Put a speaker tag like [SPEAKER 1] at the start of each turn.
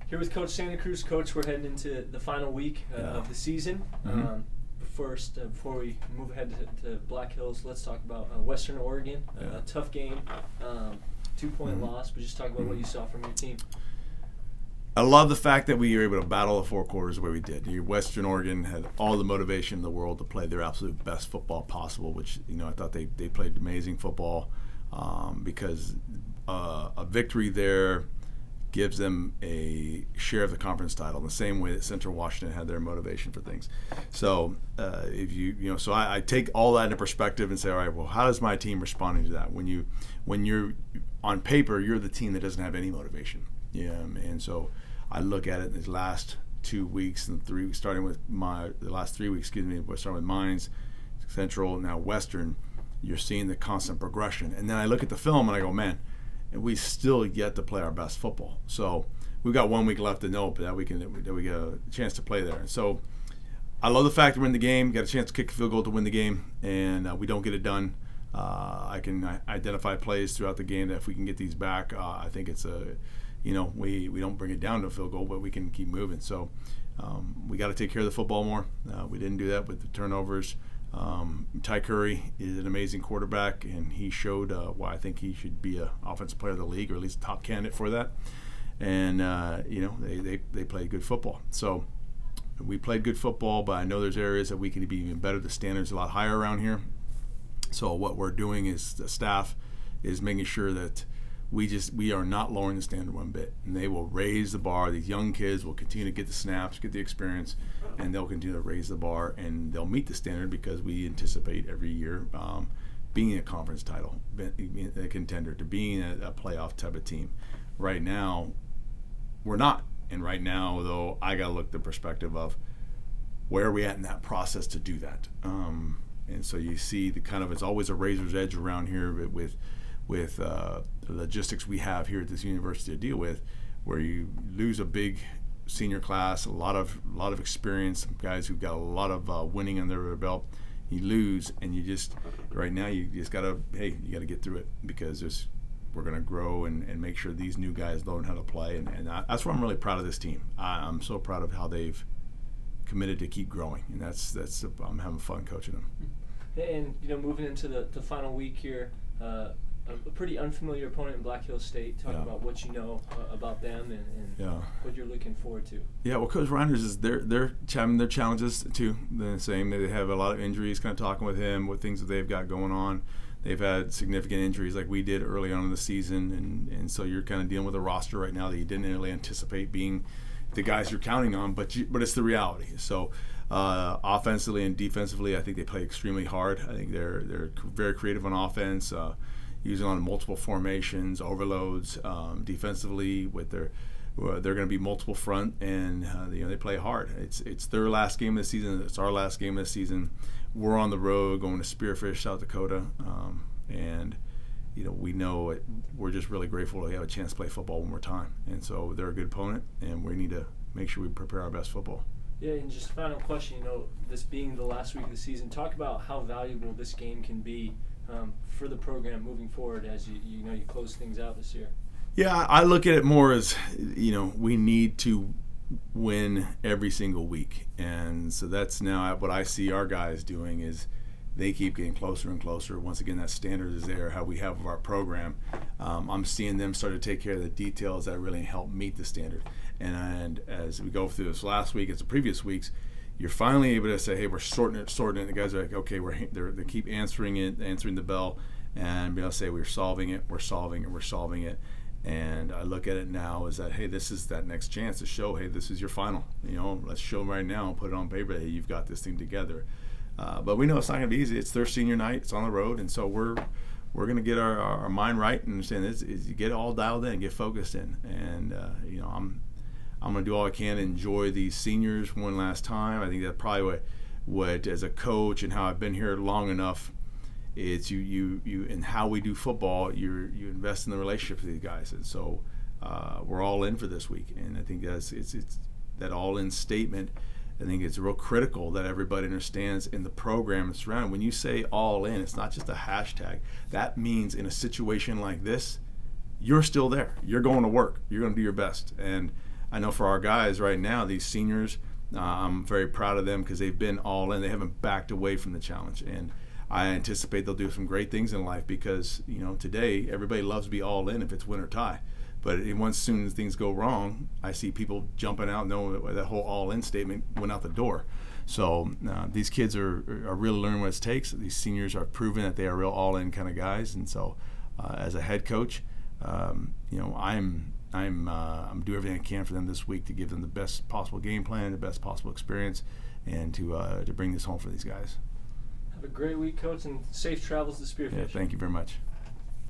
[SPEAKER 1] Here with Coach Santa Cruz. Coach, we're heading into the final week of the season.
[SPEAKER 2] Mm-hmm.
[SPEAKER 1] First, before we move ahead to Black Hills, let's talk about Western Oregon. A tough game, 2-point loss, but just talk about what you saw from your team.
[SPEAKER 2] I love the fact that we were able to battle the 4 quarters the way we did. Western Oregon had all the motivation in the world to play their absolute best football possible, which, I thought they played amazing football because a victory there gives them a share of the conference title in the same way that Central Washington had their motivation for things. So so I take all that into perspective and say, all right, well, how is my team responding to that? When you're on paper, you're the team that doesn't have any motivation. And so I look at it in these last 2 weeks and starting with the last 3 weeks, starting with Mines, Central, now Western. You're seeing the constant progression, and then I look at the film and I go, man, and we still yet to play our best football. So we've got 1 week left to know that we get a chance to play there. And so I love the fact that we're in the game, got a chance to kick a field goal to win the game, and we don't get it done. I can identify plays throughout the game that if we can get these back, I think it's we don't bring it down to a field goal, but we can keep moving. So we got to take care of the football more. We didn't do that with the turnovers. Ty Curry is an amazing quarterback, and he showed why I think he should be an offensive player of the league, or at least a top candidate for that. And they played good football. So we played good football, but I know there's areas that we can be even better. The standard's a lot higher around here. So what we're doing is the staff is making sure that we are not lowering the standard one bit, and they will raise the bar. These young kids will continue to get the snaps, get the experience, and they'll continue to raise the bar, and they'll meet the standard because we anticipate every year being a conference title, being a contender, to being a playoff type of team. Right now, we're not. And right now, though, I got to look at the perspective of where are we at in that process to do that. And so you see it's always a razor's edge around here with the logistics we have here at this university to deal with, where you lose a big senior class, a lot of experience, guys who've got a lot of winning under their belt. You lose, and you just gotta get through it, because we're gonna grow and make sure these new guys learn how to play, and that's why I'm really proud of this team. I'm so proud of how they've committed to keep growing, and that's I'm having fun coaching them.
[SPEAKER 1] And moving into the final week here, a pretty unfamiliar opponent in Black Hills State. Talk about what you know about them and what you're looking forward to. Yeah,
[SPEAKER 2] well, Coach Reinders is their challenges too. The same. They have a lot of injuries. Kind of talking with him, what things that they've got going on. They've had significant injuries like we did early on in the season, and so you're kind of dealing with a roster right now that you didn't really anticipate being the guys you're counting on, but it's the reality. So offensively and defensively, I think they play extremely hard. I think they're very creative on offense, using on multiple formations, overloads. Defensively, they're going to be multiple front, and they play hard. It's their last game of the season. It's our last game of the season. We're on the road going to Spearfish, South Dakota, and we know we're just really grateful to have a chance to play football one more time. And so they're a good opponent, and we need to make sure we prepare our best football.
[SPEAKER 1] Yeah, and just a final question, this being the last week of the season, talk about how valuable this game can be for the program moving forward as you close things out this year.
[SPEAKER 2] Yeah, I look at it more as, we need to win every single week. And so that's now what I see our guys doing is they keep getting closer and closer. Once again, that standard is there, how we have of our program. I'm seeing them start to take care of the details that really help meet the standard. And as we go through this last week, as the previous weeks, you're finally able to say, hey, we're sorting it. The guys are like, okay, they keep answering the bell, and be able to say we're solving it. And I look at it now as that, hey, this is that next chance to show, hey, this is your final. Let's show them right now and put it on paper that, hey, you've got this thing together. But we know it's not going to be easy. It's their senior night. It's on the road, and so we're going to get our mind right and understand this is you get it all dialed in, get focused in, and I'm going to do all I can to enjoy these seniors one last time. I think that's probably what as a coach and how I've been here long enough. It's you and how we do football. You invest in the relationship with these guys, and so we're all in for this week. And I think it's that all-in statement. I think it's real critical that everybody understands in the program it's around. When you say all in, it's not just a hashtag. That means in a situation like this, you're still there. You're going to work. You're going to do your best. And I know for our guys right now, these seniors, I'm very proud of them because they've been all in. They haven't backed away from the challenge, and I anticipate they'll do some great things in life because, you know, today everybody loves to be all in if it's win or tie. But once soon as things go wrong, I see people jumping out knowing that whole all-in statement went out the door. So these kids are really learning what it takes. These seniors are proving that they are real all-in kind of guys. And so as a head coach, you know, I'm doing everything I can for them this week to give them the best possible game plan, the best possible experience, and to bring this home for these guys.
[SPEAKER 1] Have a great week, Coach, and safe travels to Spearfish.
[SPEAKER 2] Yeah, thank you very much.